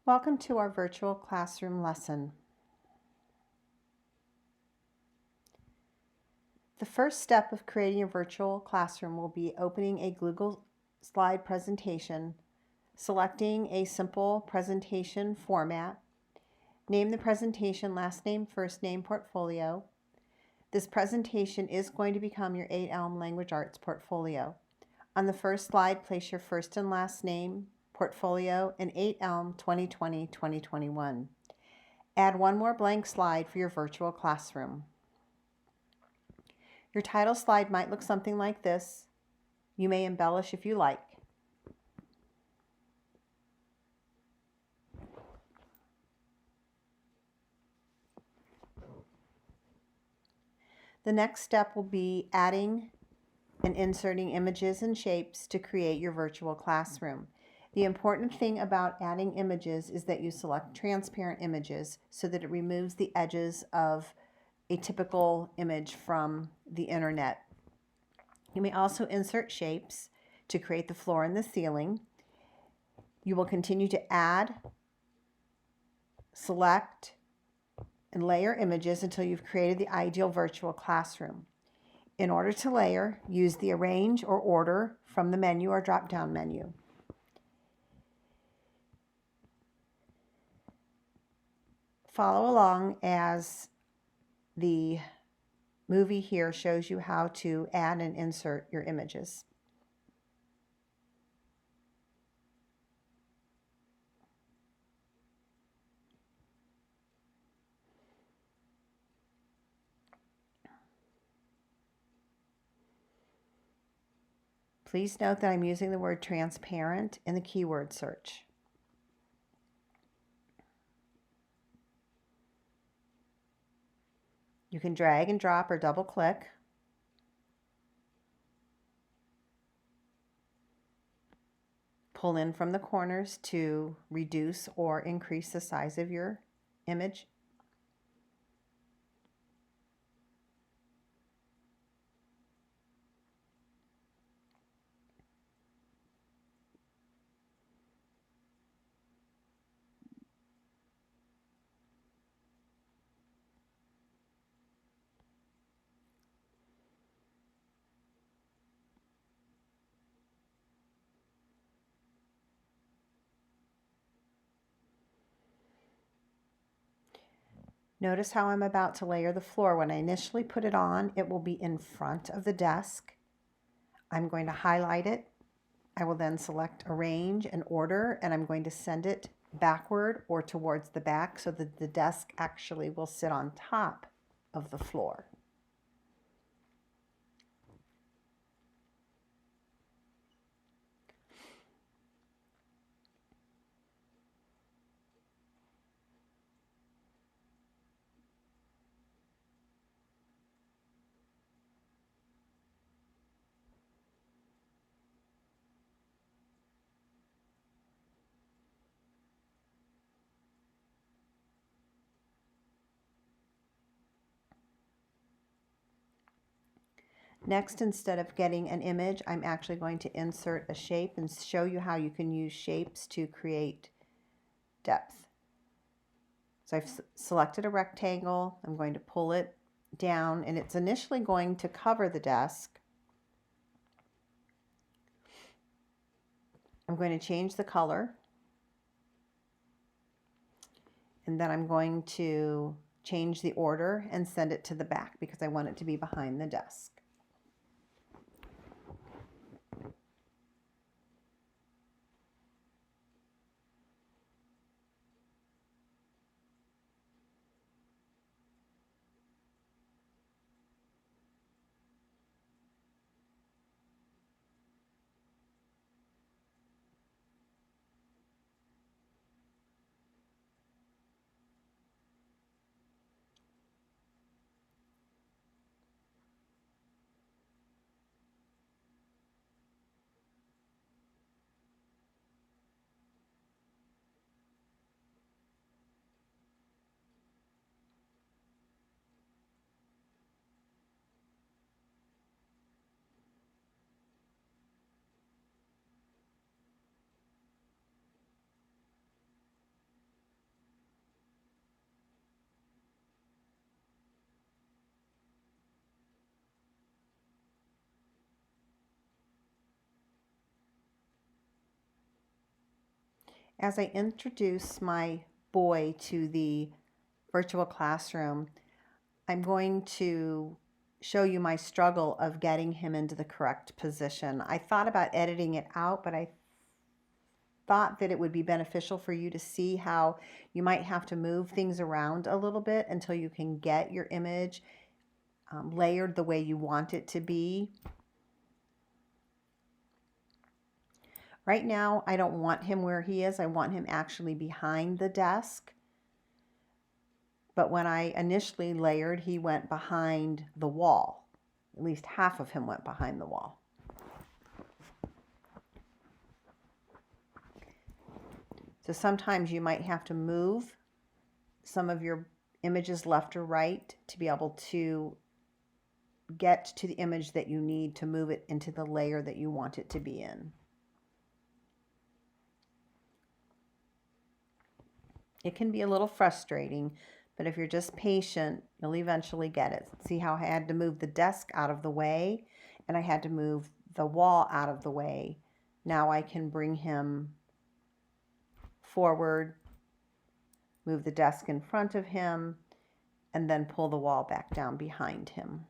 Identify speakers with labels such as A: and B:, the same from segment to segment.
A: Welcome to our virtual classroom lesson. The first step of creating a virtual classroom will be opening a Google slide presentation, selecting a simple presentation format, name the presentation last name, first name, portfolio. This presentation is going to become your 8ELM Language Arts portfolio. On the first slide, place your first and last name, portfolio, and 8ELM 2020-2021. Add one more blank slide for your virtual classroom. Your title slide might look something like this. You may embellish if you like. The next step will be adding and inserting images and shapes to create your virtual classroom. The important thing about adding images is that you select transparent images so that it removes the edges of a typical image from the internet. You may also insert shapes to create the floor and the ceiling. You will continue to add, select, and layer images until you've created the ideal virtual classroom. In order to layer, use the Arrange or Order from the menu or drop-down menu. Follow along as the movie here shows you how to add and insert your images. Please note that I'm using the word transparent in the keyword search. You can drag and drop or double click. Pull in from the corners to reduce or increase the size of your image. Notice how I'm about to layer the floor. When I initially put it on, it will be in front of the desk. I'm going to highlight it. I will then select Arrange and Order, and I'm going to send it backward or towards the back so that the desk actually will sit on top of the floor. Next, instead of getting an image, I'm actually going to insert a shape and show you how you can use shapes to create depth. So I've selected a rectangle. I'm going to pull it down, and it's initially going to cover the desk. I'm going to change the color, and then I'm going to change the order and send it to the back because I want it to be behind the desk. As I introduce my boy to the virtual classroom, I'm going to show you my struggle of getting him into the correct position. I thought about editing it out, but I thought that it would be beneficial for you to see how you might have to move things around a little bit until you can get your image layered the way you want it to be. Right now, I don't want him where he is. I want him actually behind the desk. But when I initially layered, he went behind the wall. At least half of him went behind the wall. So sometimes you might have to move some of your images left or right to be able to get to the image that you need to move it into the layer that you want it to be in. It can be a little frustrating, but if you're just patient, you'll eventually get it. See how I had to move the desk out of the way and I had to move the wall out of the way. Now I can bring him forward, move the desk in front of him, and then pull the wall back down behind him.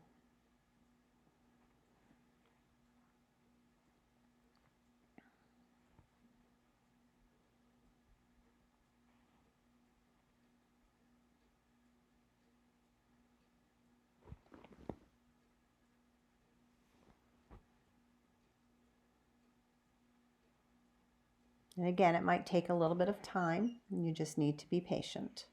A: And again, it might take a little bit of time, and you just need to be patient.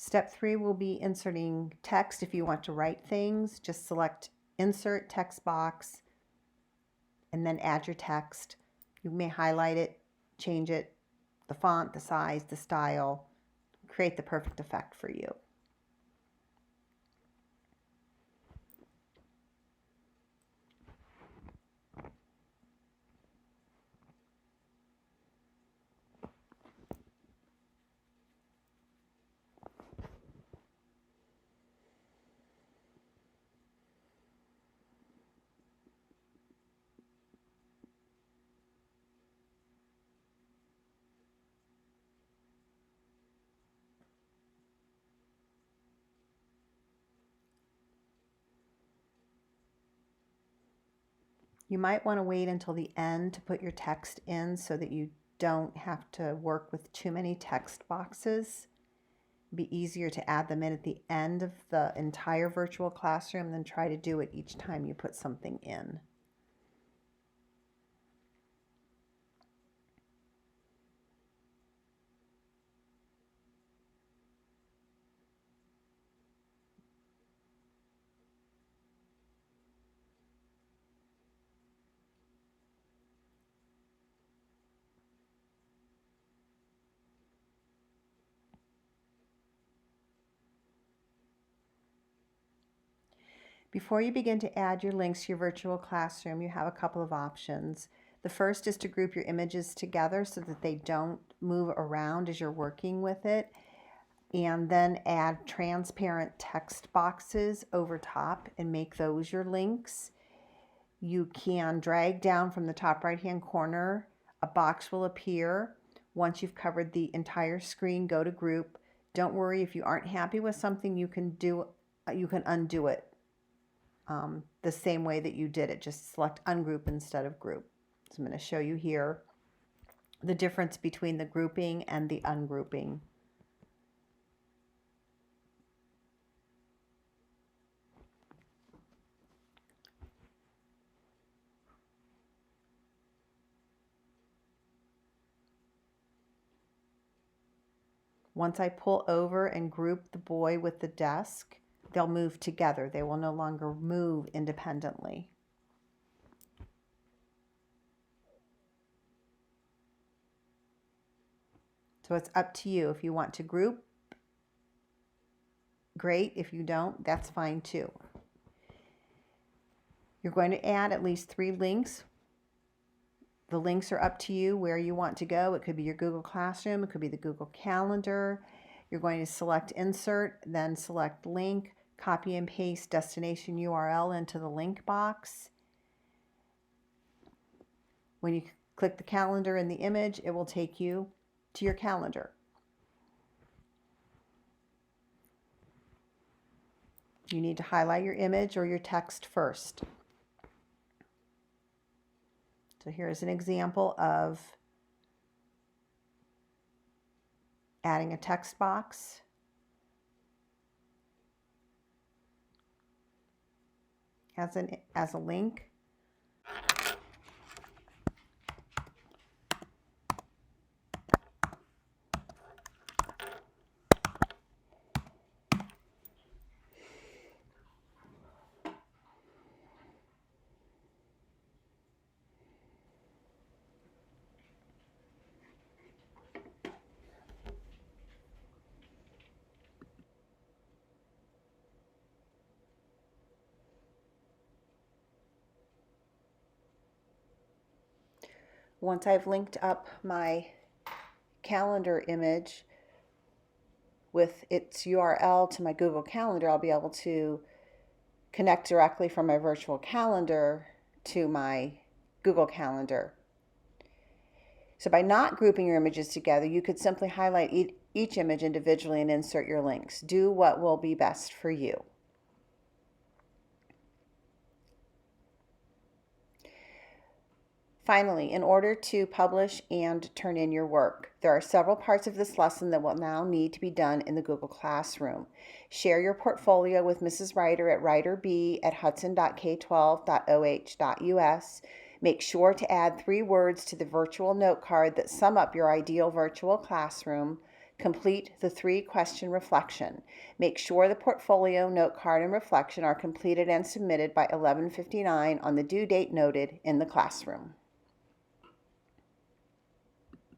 A: Step 3 will be inserting text. If you want to write things, just select Insert Text Box and then add your text. You may highlight it, change it, the font, the size, the style, create the perfect effect for you. You might want to wait until the end to put your text in so that you don't have to work with too many text boxes. It'd be easier to add them in at the end of the entire virtual classroom than try to do it each time you put something in. Before you begin to add your links to your virtual classroom, you have a couple of options. The first is to group your images together so that they don't move around as you're working with it, and then add transparent text boxes over top and make those your links. You can drag down from the top right hand corner. A box will appear. Once you've covered the entire screen, go to group. Don't worry if you aren't happy with something, you can undo it the same way that you did it. Just select ungroup instead of group. So I'm going to show you here the difference between the grouping and the ungrouping. Once I pull over and group the boy with the desk, they'll move together. They will no longer move independently. So it's up to you if you want to group great. If you don't, that's fine too. You're going to add at least 3 links. The links are up to you where you want to go. It could be your Google Classroom, it could be the Google Calendar. You're going to select Insert, then select Link, copy and paste destination URL into the link box. When you click the calendar in the image, it will take you to your calendar. You need to highlight your image or your text first. So here's an example of adding a text box. As a link. Once I've linked up my calendar image with its URL to my Google Calendar, I'll be able to connect directly from my virtual calendar to my Google Calendar. So by not grouping your images together, you could simply highlight each image individually and insert your links. Do what will be best for you. Finally, in order to publish and turn in your work, there are several parts of this lesson that will now need to be done in the Google Classroom. Share your portfolio with Mrs. Ryder at ryderb@hudson.k12.oh.us. Make sure to add 3 words to the virtual note card that sum up your ideal virtual classroom. Complete the 3-question reflection. Make sure the portfolio, note card, and reflection are completed and submitted by 11:59 on the due date noted in the classroom.